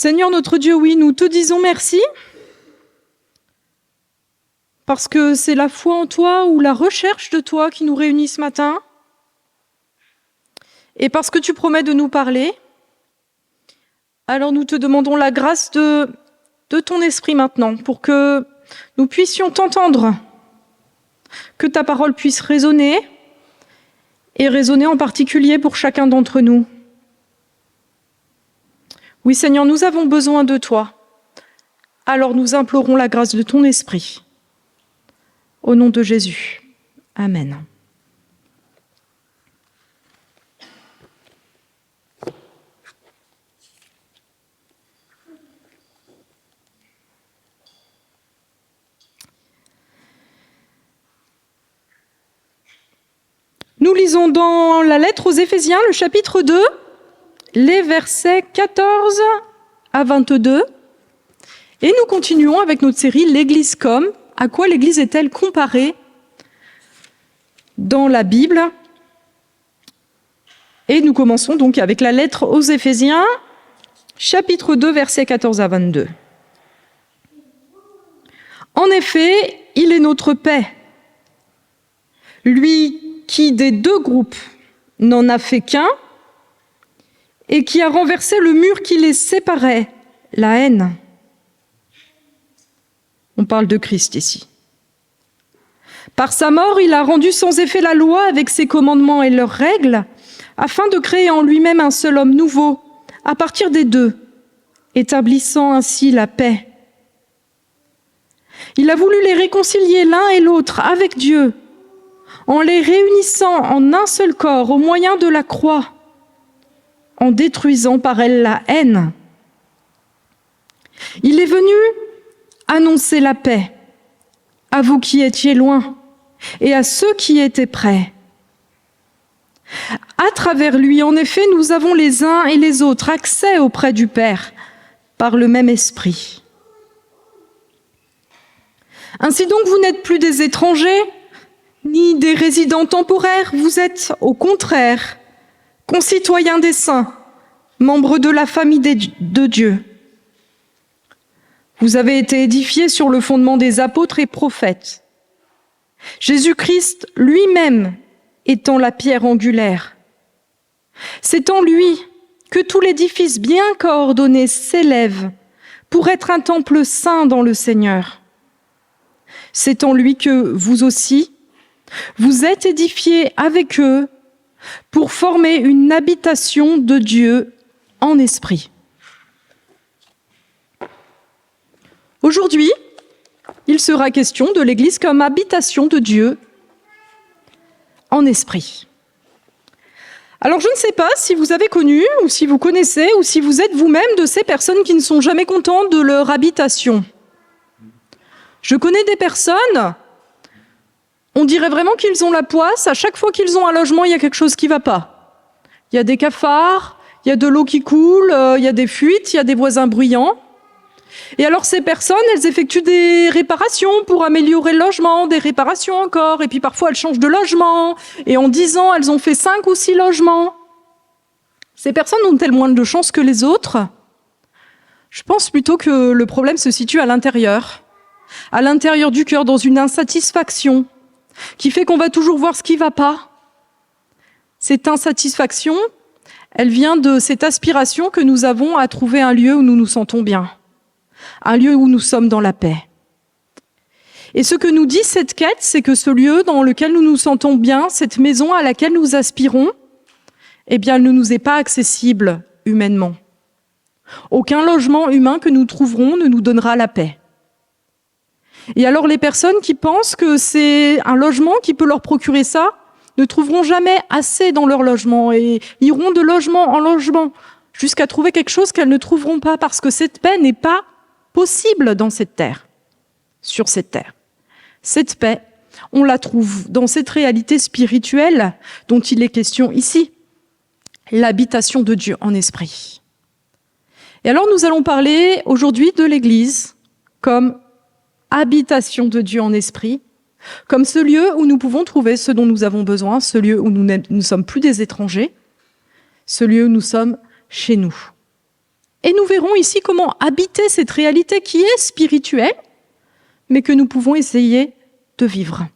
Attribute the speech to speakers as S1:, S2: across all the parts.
S1: Seigneur notre Dieu, oui, nous te disons merci, parce que c'est la foi en toi ou la recherche de toi qui nous réunit ce matin, et parce que tu promets de nous parler. Alors nous te demandons la grâce de ton esprit maintenant, pour que nous puissions t'entendre, que ta parole puisse résonner, et résonner en particulier pour chacun d'entre nous. Oui, Seigneur, nous avons besoin de toi. Alors nous implorons la grâce de ton esprit. Au nom de Jésus. Amen. Nous lisons dans la lettre aux Éphésiens, le chapitre 2, les versets 14 à 22. Et nous continuons avec notre série « L'Église comme ». À quoi l'Église est-elle comparée dans la Bible? Et nous commençons donc avec la lettre aux Éphésiens, chapitre 2, versets 14 à 22. En effet, il est notre paix, lui qui des deux groupes n'en a fait qu'un, et qui a renversé le mur qui les séparait, la haine. On parle de Christ ici. Par sa mort, il a rendu sans effet la loi avec ses commandements et leurs règles, afin de créer en lui-même un seul homme nouveau, à partir des deux, établissant ainsi la paix. Il a voulu les réconcilier l'un et l'autre avec Dieu, en les réunissant en un seul corps au moyen de la croix, en détruisant par elle la haine. Il est venu annoncer la paix à vous qui étiez loin et à ceux qui étaient près. À travers lui, en effet, nous avons les uns et les autres accès auprès du Père par le même esprit. Ainsi donc, vous n'êtes plus des étrangers, ni des résidents temporaires, vous êtes au contraire concitoyens des saints, membres de la famille de Dieu. Vous avez été édifiés sur le fondement des apôtres et prophètes. Jésus-Christ lui-même étant la pierre angulaire. C'est en lui que tout l'édifice bien coordonné s'élève pour être un temple saint dans le Seigneur. C'est en lui que vous aussi, vous êtes édifiés avec eux pour former une habitation de Dieu en esprit. Aujourd'hui, il sera question de l'Église comme habitation de Dieu en esprit. Alors je ne sais pas si vous avez connu, ou si vous connaissez, ou si vous êtes vous-même de ces personnes qui ne sont jamais contentes de leur habitation. Je connais des personnes, on dirait vraiment qu'ils ont la poisse, à chaque fois qu'ils ont un logement, il y a quelque chose qui ne va pas. Il y a des cafards, il y a de l'eau qui coule, il y a des fuites, il y a des voisins bruyants. Et alors ces personnes, elles effectuent des réparations pour améliorer le logement, des réparations encore, et puis parfois elles changent de logement, et en 10 ans, elles ont fait 5 ou 6 logements. Ces personnes ont-elles moins de chance que les autres? Je pense plutôt que le problème se situe à l'intérieur du cœur, dans une insatisfaction, qui fait qu'on va toujours voir ce qui ne va pas. Cette insatisfaction, elle vient de cette aspiration que nous avons à trouver un lieu où nous nous sentons bien. Un lieu où nous sommes dans la paix. Et ce que nous dit cette quête, c'est que ce lieu dans lequel nous nous sentons bien, cette maison à laquelle nous aspirons, eh bien, elle ne nous est pas accessible humainement. Aucun logement humain que nous trouverons ne nous donnera la paix. Et alors les personnes qui pensent que c'est un logement qui peut leur procurer ça, ne trouveront jamais assez dans leur logement et iront de logement en logement jusqu'à trouver quelque chose qu'elles ne trouveront pas parce que cette paix n'est pas possible dans cette terre, sur cette terre. Cette paix, on la trouve dans cette réalité spirituelle dont il est question ici, l'habitation de Dieu en esprit. Et alors nous allons parler aujourd'hui de l'Église comme habitation de Dieu en esprit, comme ce lieu où nous pouvons trouver ce dont nous avons besoin, ce lieu où nous ne sommes plus des étrangers, ce lieu où nous sommes chez nous. Et nous verrons ici comment habiter cette réalité qui est spirituelle, mais que nous pouvons essayer de vivre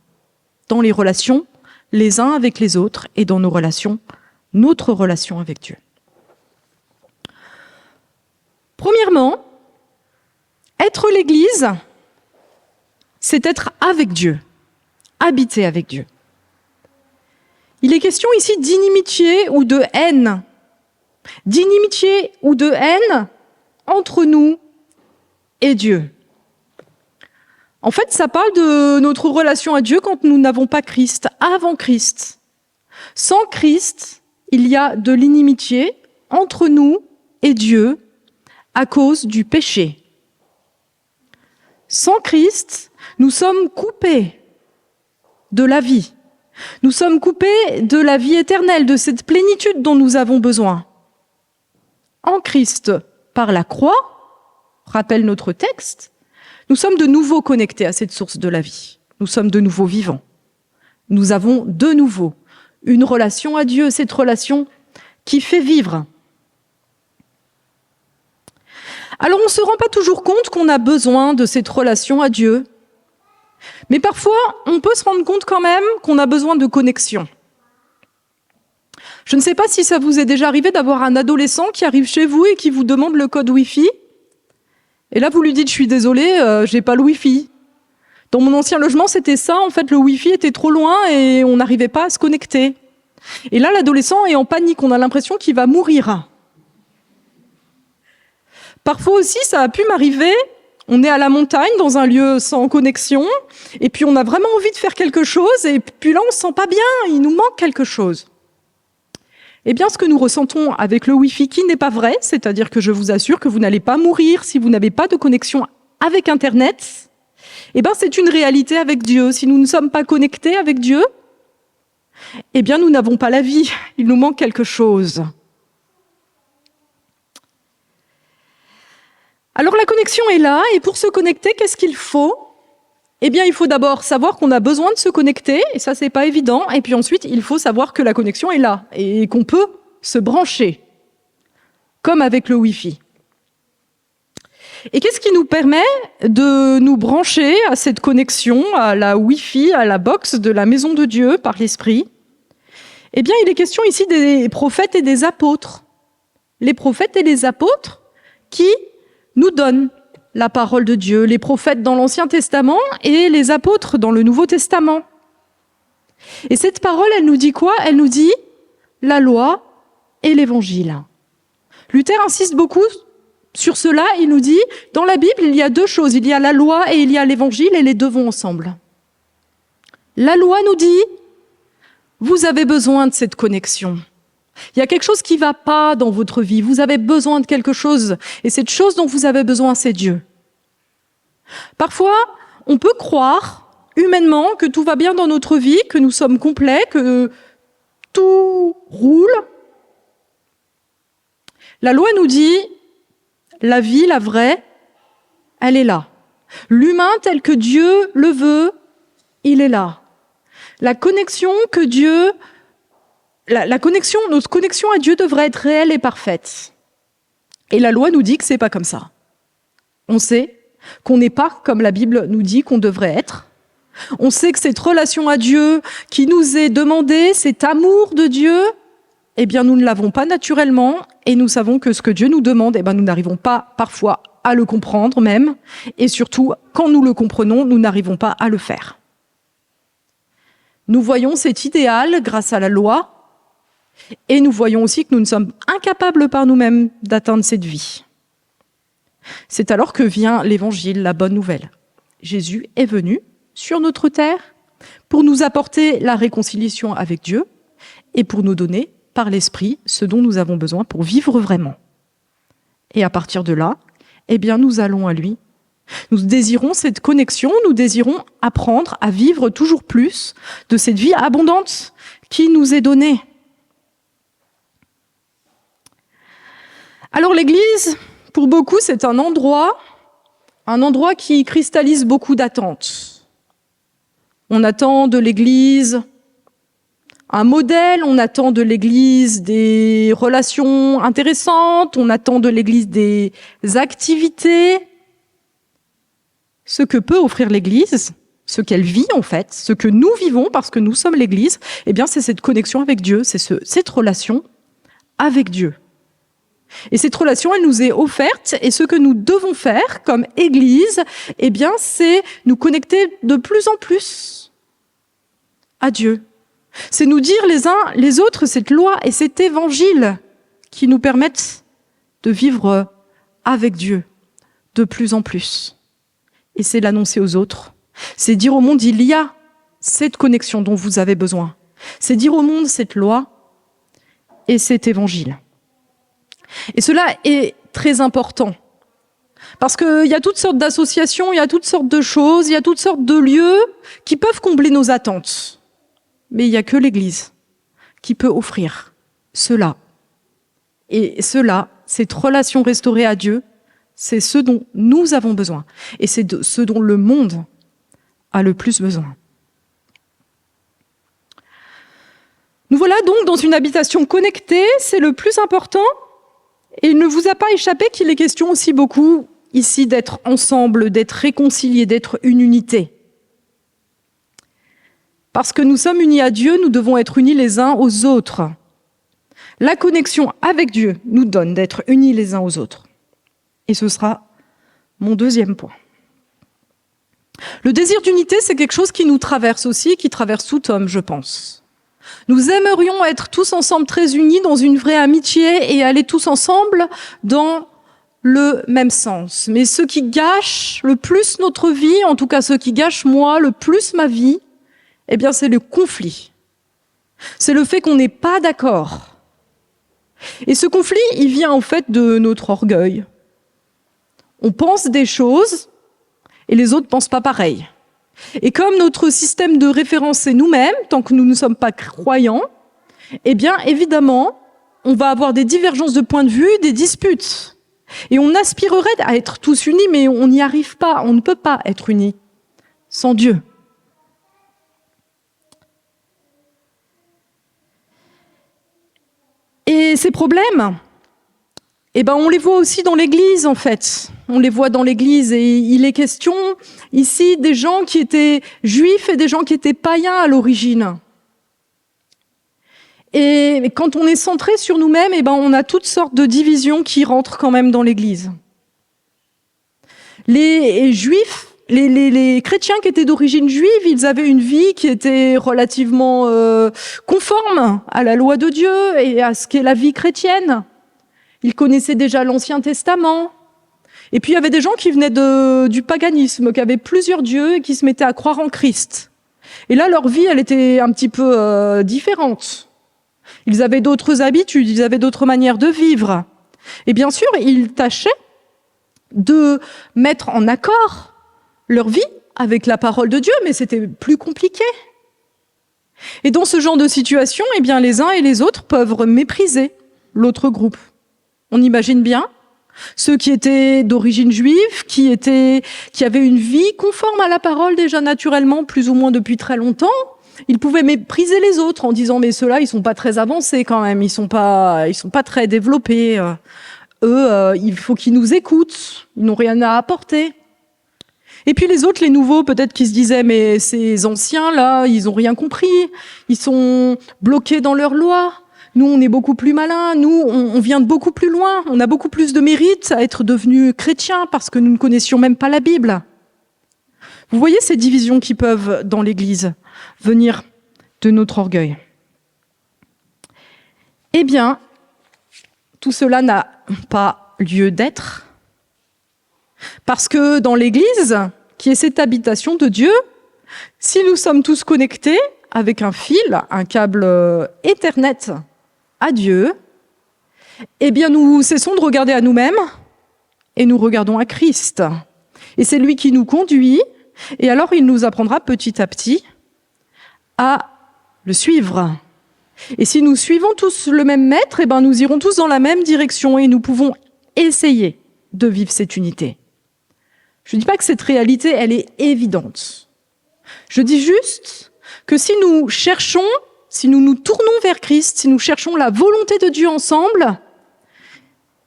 S1: dans les relations les uns avec les autres et dans nos relations, notre relation avec Dieu. Premièrement, être l'Église, c'est être avec Dieu, habiter avec Dieu. Il est question ici d'inimitié ou de haine. D'inimitié ou de haine entre nous et Dieu. En fait, ça parle de notre relation à Dieu quand nous n'avons pas Christ, avant Christ. Sans Christ, il y a de l'inimitié entre nous et Dieu à cause du péché. Sans Christ, nous sommes coupés de la vie. Nous sommes coupés de la vie éternelle, de cette plénitude dont nous avons besoin. En Christ, par la croix, rappelle notre texte, nous sommes de nouveau connectés à cette source de la vie. Nous sommes de nouveau vivants. Nous avons de nouveau une relation à Dieu, cette relation qui fait vivre. Alors on ne se rend pas toujours compte qu'on a besoin de cette relation à Dieu. Mais parfois, on peut se rendre compte quand même qu'on a besoin de connexion. Je ne sais pas si ça vous est déjà arrivé d'avoir un adolescent qui arrive chez vous et qui vous demande le code Wi-Fi. Et là, vous lui dites, je suis désolée, j'ai pas le Wi-Fi. Dans mon ancien logement, c'était ça. En fait, le Wi-Fi était trop loin et on n'arrivait pas à se connecter. Et là, l'adolescent est en panique. On a l'impression qu'il va mourir. Parfois aussi, ça a pu m'arriver. On est à la montagne, dans un lieu sans connexion. Et puis, on a vraiment envie de faire quelque chose. Et puis là, on se sent pas bien. Il nous manque quelque chose. Eh bien, ce que nous ressentons avec le Wi-Fi qui n'est pas vrai, c'est-à-dire que je vous assure que vous n'allez pas mourir si vous n'avez pas de connexion avec Internet, eh bien, c'est une réalité avec Dieu. Si nous ne sommes pas connectés avec Dieu, eh bien, nous n'avons pas la vie. Il nous manque quelque chose. Alors, la connexion est là, et pour se connecter, qu'est-ce qu'il faut ? Eh bien, il faut d'abord savoir qu'on a besoin de se connecter, et ça, c'est pas évident. Et puis ensuite, il faut savoir que la connexion est là, et qu'on peut se brancher, comme avec le Wi-Fi. Et qu'est-ce qui nous permet de nous brancher à cette connexion, à la Wi-Fi, à la box de la maison de Dieu par l'Esprit ? Eh bien, il est question ici des prophètes et des apôtres. Les prophètes et les apôtres qui nous donnent la parole de Dieu, les prophètes dans l'Ancien Testament et les apôtres dans le Nouveau Testament. Et cette parole, elle nous dit quoi ? Elle nous dit la loi et l'Évangile. Luther insiste beaucoup sur cela. Il nous dit, dans la Bible, il y a deux choses. Il y a la loi et il y a l'Évangile, et les deux vont ensemble. La loi nous dit, vous avez besoin de cette connexion. Il y a quelque chose qui ne va pas dans votre vie. Vous avez besoin de quelque chose. Et cette chose dont vous avez besoin, c'est Dieu. Parfois, on peut croire, humainement, que tout va bien dans notre vie, que nous sommes complets, que tout roule. La loi nous dit, la vie, la vraie, elle est là. L'humain tel que Dieu le veut, il est là. La connexion que Dieu... notre connexion à Dieu devrait être réelle et parfaite. Et la loi nous dit que c'est pas comme ça. On sait qu'on n'est pas comme la Bible nous dit qu'on devrait être. On sait que cette relation à Dieu qui nous est demandée, cet amour de Dieu, eh bien nous ne l'avons pas naturellement, et nous savons que ce que Dieu nous demande, eh bien nous n'arrivons pas parfois à le comprendre même, et surtout, quand nous le comprenons, nous n'arrivons pas à le faire. Nous voyons cet idéal grâce à la loi, et nous voyons aussi que nous ne sommes incapables par nous-mêmes d'atteindre cette vie. C'est alors que vient l'Évangile, la bonne nouvelle. Jésus est venu sur notre terre pour nous apporter la réconciliation avec Dieu et pour nous donner, par l'Esprit, ce dont nous avons besoin pour vivre vraiment. Et à partir de là, eh bien, nous allons à lui. Nous désirons cette connexion, nous désirons apprendre à vivre toujours plus de cette vie abondante qui nous est donnée. Alors l'Église, pour beaucoup, c'est un endroit qui cristallise beaucoup d'attentes. On attend de l'Église un modèle, on attend de l'Église des relations intéressantes, on attend de l'Église des activités. Ce que peut offrir l'Église, ce qu'elle vit en fait, ce que nous vivons parce que nous sommes l'Église, eh bien c'est cette connexion avec Dieu, c'est cette relation avec Dieu. Et cette relation, elle nous est offerte, et ce que nous devons faire comme Église, eh bien, c'est nous connecter de plus en plus à Dieu. C'est nous dire les uns les autres cette loi et cet évangile qui nous permettent de vivre avec Dieu de plus en plus. Et c'est l'annoncer aux autres. C'est dire au monde, il y a cette connexion dont vous avez besoin. C'est dire au monde cette loi et cet évangile. Et cela est très important. Parce qu'il y a toutes sortes d'associations, il y a toutes sortes de choses, il y a toutes sortes de lieux qui peuvent combler nos attentes. Mais il n'y a que l'Église qui peut offrir cela. Et cela, cette relation restaurée à Dieu, c'est ce dont nous avons besoin. Et c'est ce dont le monde a le plus besoin. Nous voilà donc dans une habitation connectée, c'est le plus important. Et il ne vous a pas échappé qu'il est question aussi beaucoup ici d'être ensemble, d'être réconciliés, d'être une unité. Parce que nous sommes unis à Dieu, nous devons être unis les uns aux autres. La connexion avec Dieu nous donne d'être unis les uns aux autres. Et ce sera mon deuxième point. Le désir d'unité, c'est quelque chose qui nous traverse aussi, qui traverse tout homme, je pense. Nous aimerions être tous ensemble très unis dans une vraie amitié et aller tous ensemble dans le même sens. Mais ce qui gâche le plus notre vie, en tout cas ce qui gâche moi le plus ma vie, eh bien c'est le conflit. C'est le fait qu'on n'est pas d'accord. Et ce conflit, il vient en fait de notre orgueil. On pense des choses et les autres pensent pas pareil. Et comme notre système de référence c'est nous-mêmes, tant que nous ne sommes pas croyants, eh bien évidemment, on va avoir des divergences de points de vue, des disputes. Et on aspirerait à être tous unis, mais on n'y arrive pas, on ne peut pas être unis sans Dieu. Et ces problèmes, eh ben, on les voit aussi dans l'Église, en fait. On les voit dans l'Église et il est question ici des gens qui étaient juifs et des gens qui étaient païens à l'origine. Et quand on est centré sur nous-mêmes, eh ben, on a toutes sortes de divisions qui rentrent quand même dans l'Église. Les juifs, les chrétiens qui étaient d'origine juive, ils avaient une vie qui était relativement conforme à la loi de Dieu et à ce qu'est la vie chrétienne. Ils connaissaient déjà l'Ancien Testament. Et puis il y avait des gens qui venaient du paganisme, qui avaient plusieurs dieux et qui se mettaient à croire en Christ. Et là, leur vie, elle était un petit peu différente. Ils avaient d'autres habitudes, ils avaient d'autres manières de vivre. Et bien sûr, ils tâchaient de mettre en accord leur vie avec la parole de Dieu, mais c'était plus compliqué. Et dans ce genre de situation, eh bien, les uns et les autres peuvent mépriser l'autre groupe. On imagine bien ceux qui étaient d'origine juive, qui avaient une vie conforme à la parole déjà naturellement, plus ou moins depuis très longtemps. Ils pouvaient mépriser les autres en disant mais ceux-là ils sont pas très avancés quand même, ils sont pas très développés. Eux, il faut qu'ils nous écoutent, ils n'ont rien à apporter. Et puis les autres, les nouveaux, peut-être qu'ils se disaient mais ces anciens là, ils ont rien compris, ils sont bloqués dans leur loi. Nous, on est beaucoup plus malins, nous, on vient de beaucoup plus loin, on a beaucoup plus de mérite à être devenus chrétiens parce que nous ne connaissions même pas la Bible. Vous voyez ces divisions qui peuvent, dans l'Église, venir de notre orgueil. Eh bien, tout cela n'a pas lieu d'être, parce que dans l'Église, qui est cette habitation de Dieu, si nous sommes tous connectés avec un fil, un câble Ethernet, à Dieu, eh bien nous cessons de regarder à nous-mêmes et nous regardons à Christ. Et c'est lui qui nous conduit, et alors il nous apprendra petit à petit à le suivre. Et si nous suivons tous le même maître, eh ben nous irons tous dans la même direction et nous pouvons essayer de vivre cette unité. Je ne dis pas que cette réalité, elle est évidente. Je dis juste que si nous cherchons si nous nous tournons vers Christ, si nous cherchons la volonté de Dieu ensemble,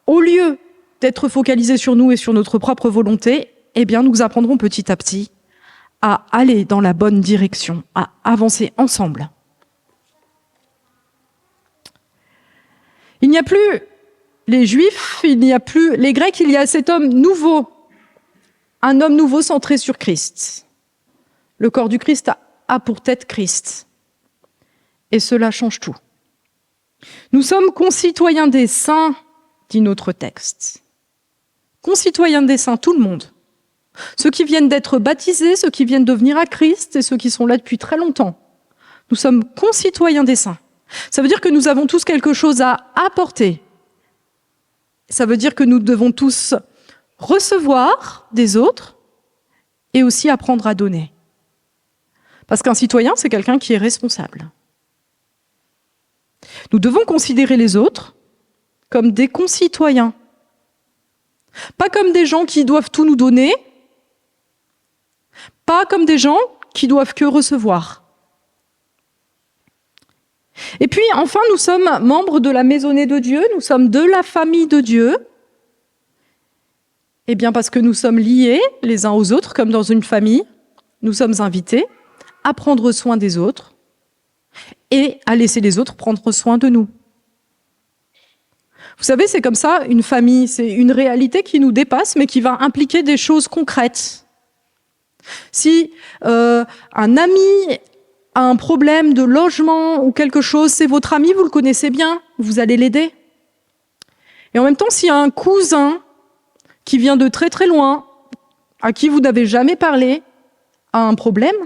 S1: au lieu d'être focalisés sur nous et sur notre propre volonté, eh bien, nous apprendrons petit à petit à aller dans la bonne direction, à avancer ensemble. Il n'y a plus les Juifs, il n'y a plus les Grecs, il y a cet homme nouveau, un homme nouveau centré sur Christ. Le corps du Christ a pour tête Christ. Et cela change tout. Nous sommes concitoyens des saints, dit notre texte. Concitoyens des saints, tout le monde. Ceux qui viennent d'être baptisés, ceux qui viennent de venir à Christ et ceux qui sont là depuis très longtemps. Nous sommes concitoyens des saints. Ça veut dire que nous avons tous quelque chose à apporter. Ça veut dire que nous devons tous recevoir des autres et aussi apprendre à donner. Parce qu'un citoyen, c'est quelqu'un qui est responsable. Nous devons considérer les autres comme des concitoyens. Pas comme des gens qui doivent tout nous donner, pas comme des gens qui doivent que recevoir. Et puis, enfin, nous sommes membres de la maisonnée de Dieu, nous sommes de la famille de Dieu. Eh bien, parce que nous sommes liés les uns aux autres, comme dans une famille, nous sommes invités à prendre soin des autres et à laisser les autres prendre soin de nous. Vous savez, c'est comme ça, une famille, c'est une réalité qui nous dépasse, mais qui va impliquer des choses concrètes. Si un ami a un problème de logement ou quelque chose, c'est votre ami, vous le connaissez bien, vous allez l'aider. Et en même temps, s'il y a un cousin qui vient de très très loin, à qui vous n'avez jamais parlé, a un problème,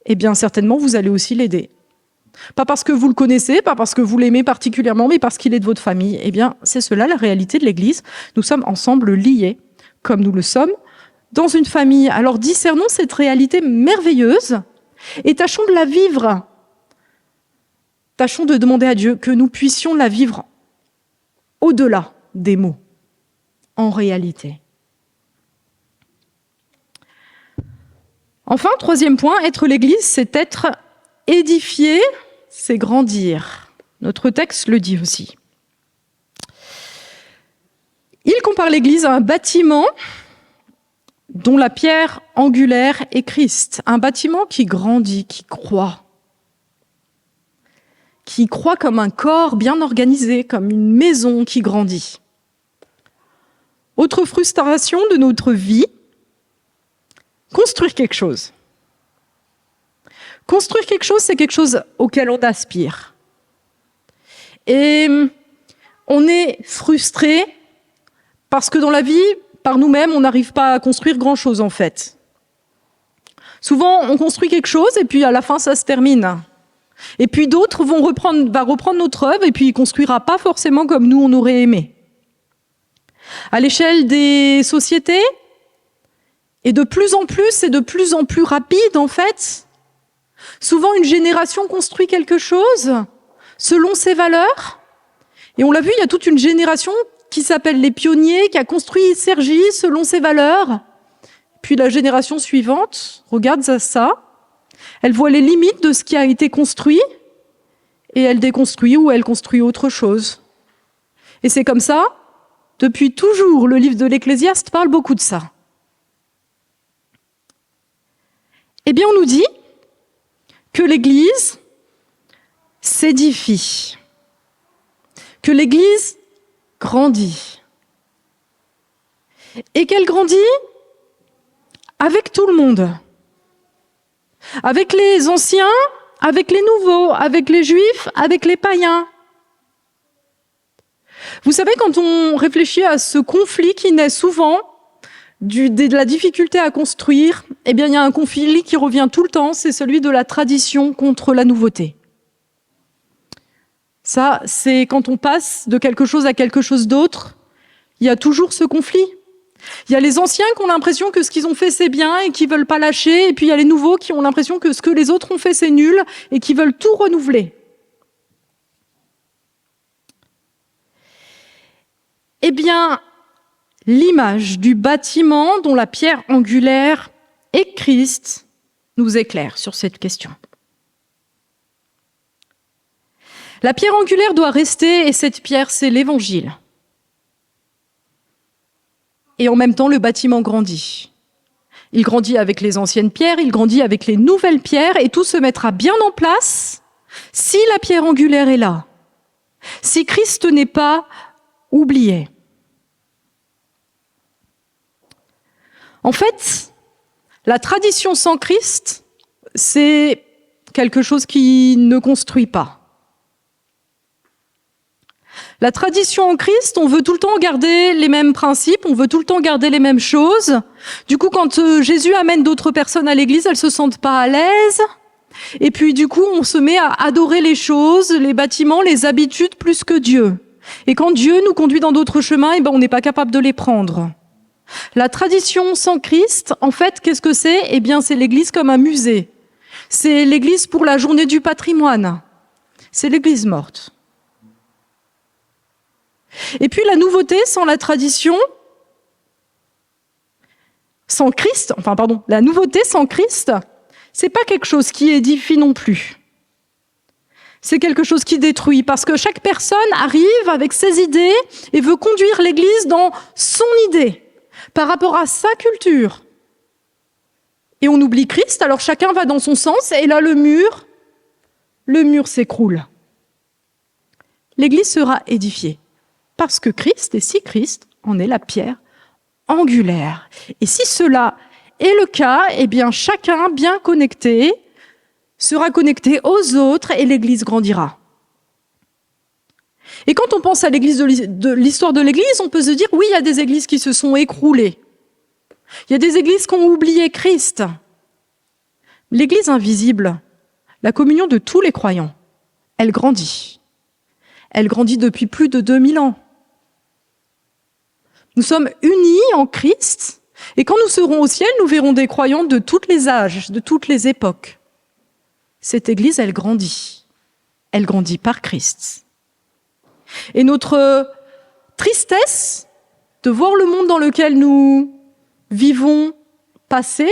S1: eh bien certainement vous allez aussi l'aider. Pas parce que vous le connaissez, pas parce que vous l'aimez particulièrement, mais parce qu'il est de votre famille. Eh bien, c'est cela la réalité de l'Église. Nous sommes ensemble liés, comme nous le sommes, dans une famille. Alors discernons cette réalité merveilleuse et tâchons de la vivre. Tâchons de demander à Dieu que nous puissions la vivre au-delà des mots, en réalité. Enfin, troisième point, être l'Église, c'est être édifié, c'est grandir. Notre texte le dit aussi. Il compare l'Église à un bâtiment dont la pierre angulaire est Christ. Un bâtiment qui grandit, qui croît comme un corps bien organisé, comme une maison qui grandit. Autre frustration de notre vie, construire quelque chose. Construire quelque chose, c'est quelque chose auquel on aspire. Et on est frustré parce que dans la vie, par nous-mêmes, on n'arrive pas à construire grand-chose en fait. Souvent, on construit quelque chose et puis à la fin, ça se termine. Et puis d'autres vont reprendre notre œuvre et puis il ne construira pas forcément comme nous, on aurait aimé. À l'échelle des sociétés, et de plus en plus, c'est de plus en plus rapide en fait. Souvent, une génération construit quelque chose selon ses valeurs. Et on l'a vu, il y a toute une génération qui s'appelle les pionniers, qui a construit Cergy selon ses valeurs. Puis la génération suivante regarde ça, elle voit les limites de ce qui a été construit et elle déconstruit ou elle construit autre chose. Et c'est comme ça, depuis toujours, le livre de l'Ecclésiaste parle beaucoup de ça. Eh bien, on nous dit que l'Église s'édifie, que l'Église grandit. Et qu'elle grandit avec tout le monde. Avec les anciens, avec les nouveaux, avec les juifs, avec les païens. Vous savez, quand on réfléchit à ce conflit qui naît souvent de la difficulté à construire, eh bien, il y a un conflit qui revient tout le temps, c'est celui de la tradition contre la nouveauté. Ça, c'est quand on passe de quelque chose à quelque chose d'autre, il y a toujours ce conflit. Il y a les anciens qui ont l'impression que ce qu'ils ont fait, c'est bien et qui ne veulent pas lâcher, et puis il y a les nouveaux qui ont l'impression que ce que les autres ont fait, c'est nul et qui veulent tout renouveler. Eh bien, l'image du bâtiment dont la pierre angulaire est Christ nous éclaire sur cette question. La pierre angulaire doit rester, et cette pierre, c'est l'Évangile. Et en même temps, le bâtiment grandit. Il grandit avec les anciennes pierres, il grandit avec les nouvelles pierres, et tout se mettra bien en place si la pierre angulaire est là, si Christ n'est pas oublié. En fait, la tradition sans Christ, c'est quelque chose qui ne construit pas. La tradition en Christ, on veut tout le temps garder les mêmes principes, on veut tout le temps garder les mêmes choses. Du coup, quand Jésus amène d'autres personnes à l'église, elles se sentent pas à l'aise. Et puis, du coup, on se met à adorer les choses, les bâtiments, les habitudes plus que Dieu. Et quand Dieu nous conduit dans d'autres chemins, on n'est pas capable de les prendre. La tradition sans Christ, en fait, qu'est-ce que c'est ? C'est l'église comme un musée. C'est l'église pour la journée du patrimoine. C'est l'église morte. Et puis la nouveauté sans la tradition, sans Christ, la nouveauté sans Christ, c'est pas quelque chose qui édifie non plus. C'est quelque chose qui détruit, parce que chaque personne arrive avec ses idées et veut conduire l'Église dans son idée, par rapport à sa culture. Et on oublie Christ, alors chacun va dans son sens, et là le mur s'écroule. L'Église sera édifiée. Parce que Christ, et si Christ en est la pierre angulaire. Et si cela est le cas, chacun bien connecté sera connecté aux autres et l'Église grandira. Et quand on pense à l'histoire de l'Église, on peut se dire, oui, il y a des églises qui se sont écroulées. Il y a des églises qui ont oublié Christ. L'Église invisible, la communion de tous les croyants, elle grandit. Elle grandit depuis plus de 2000 ans. Nous sommes unis en Christ, et quand nous serons au ciel, nous verrons des croyants de tous les âges, de toutes les époques. Cette Église, elle grandit par Christ. Et notre tristesse de voir le monde dans lequel nous vivons passer,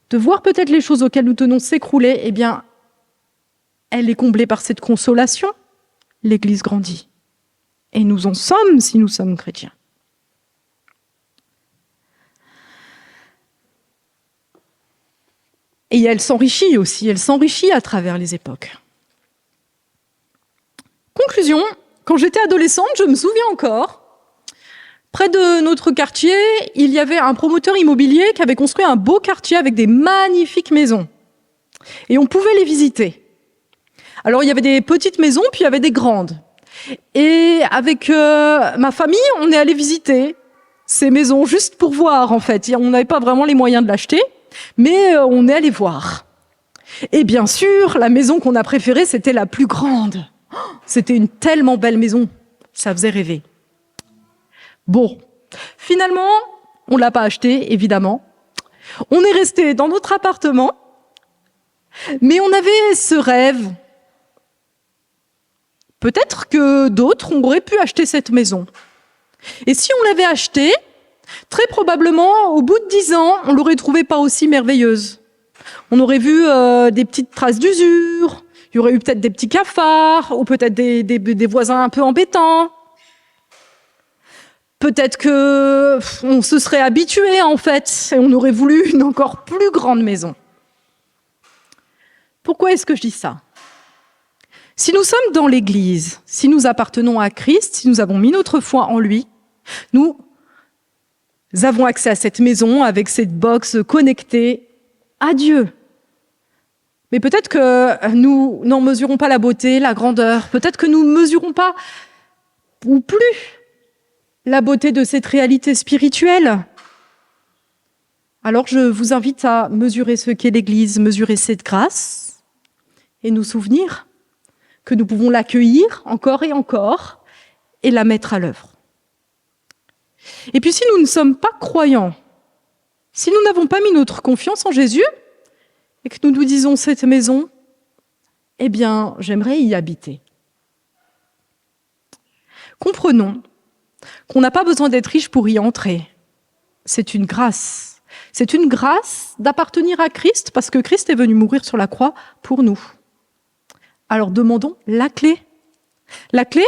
S1: de voir peut-être les choses auxquelles nous tenons s'écrouler, elle est comblée par cette consolation. L'Église grandit. Et nous en sommes si nous sommes chrétiens. Et elle s'enrichit aussi, elle s'enrichit à travers les époques. Conclusion, quand j'étais adolescente, je me souviens encore, près de notre quartier, il y avait un promoteur immobilier qui avait construit un beau quartier avec des magnifiques maisons. Et on pouvait les visiter. Alors il y avait des petites maisons, puis il y avait des grandes. Et avec ma famille, on est allé visiter ces maisons juste pour voir en fait. On n'avait pas vraiment les moyens de l'acheter, mais on est allé voir. Et bien sûr, la maison qu'on a préférée, c'était la plus grande. C'était une tellement belle maison, ça faisait rêver. Bon, finalement, on l'a pas acheté, évidemment. On est resté dans notre appartement, mais on avait ce rêve. Peut-être que d'autres auraient pu acheter cette maison. Et si on l'avait achetée, très probablement, au bout de 10 ans, on l'aurait trouvée pas aussi merveilleuse. On aurait vu des petites traces d'usure, il y aurait eu peut-être des petits cafards, ou peut-être des voisins un peu embêtants. Peut-être qu'on se serait habitué, en fait, et on aurait voulu une encore plus grande maison. Pourquoi est-ce que je dis ça ? Si nous sommes dans l'Église, si nous appartenons à Christ, si nous avons mis notre foi en lui, nous avons accès à cette maison avec cette box connectée à Dieu. Mais peut-être que nous n'en mesurons pas la beauté, la grandeur. Peut-être que nous ne mesurons pas, ou plus, la beauté de cette réalité spirituelle. Alors je vous invite à mesurer ce qu'est l'Église, mesurer cette grâce, et nous souvenir que nous pouvons l'accueillir encore et la mettre à l'œuvre. Et puis si nous ne sommes pas croyants, si nous n'avons pas mis notre confiance en Jésus, et que nous nous disons cette maison, j'aimerais y habiter. Comprenons qu'on n'a pas besoin d'être riche pour y entrer. C'est une grâce. C'est une grâce d'appartenir à Christ parce que Christ est venu mourir sur la croix pour nous. Alors demandons la clé. La clé,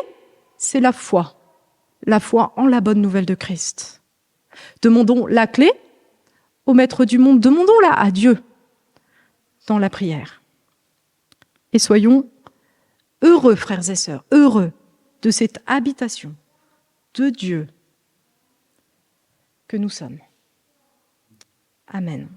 S1: c'est la foi en la bonne nouvelle de Christ. Demandons la clé au Maître du monde, demandons-la à Dieu dans la prière. Et soyons heureux, frères et sœurs, heureux de cette habitation de Dieu que nous sommes. Amen.